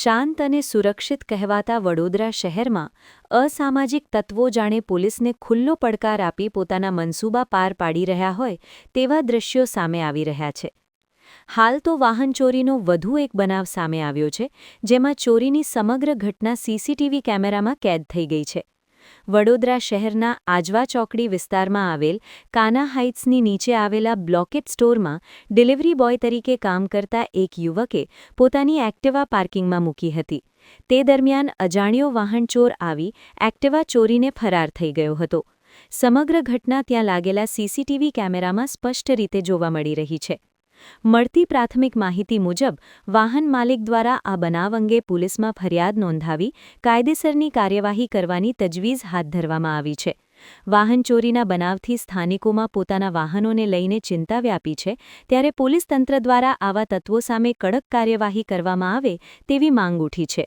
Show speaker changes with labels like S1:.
S1: શાંત અને સુરક્ષિત કહેવાતા વડોદરા શહેરમાં અસામાજિક તત્વો જાણે પોલીસને ખુલ્લો પડકાર આપી પોતાના મનસૂબા પાર પાડી રહ્યા હોય તેવા દૃશ્યો સામે આવી રહ્યા છે. હાલ તો વાહન ચોરીનો વધુ એક બનાવ સામે આવ્યો છે, જેમાં ચોરીની સમગ્ર ઘટના સીસીટીવી કેમેરામાં કેદ થઈ ગઈ છે. વડોદરા શહેરના આજવા ચોકડી વિસ્તારમાં આવેલ કાના હાઇટ્સની નીચે આવેલા બ્લોકેટ સ્ટોરમાં ડિલિવરી બોય તરીકે કામ કરતા એક યુવકે પોતાની એક્ટિવા પાર્કિંગમાં મૂકી હતી. તે દરમિયાન અજાણ્યો વાહનચોર આવી એક્ટિવા ચોરીને ફરાર થઈ ગયો હતો. સમગ્ર ઘટના ત્યાં લાગેલા સીસીટીવી કેમેરામાં સ્પષ્ટ રીતે જોવા મળી રહી છે. મળતી પ્રાથમિક માહિતી મુજબ વાહન માલિક દ્વારા આ બનાવ અંગે પોલીસમાં ફરિયાદ નોંધાવી કાયદેસરની કાર્યવાહી કરવાની તજવીજ હાથ ધરવામાં આવી છે. વાહન ચોરીના બનાવથી સ્થાનિકોમાં પોતાના વાહનોને લઈને ચિંતા વ્યાપી છે, ત્યારે પોલીસ તંત્ર દ્વારા આવા તત્વો સામે કડક કાર્યવાહી કરવામાં આવે તેવી માંગ ઉઠી છે.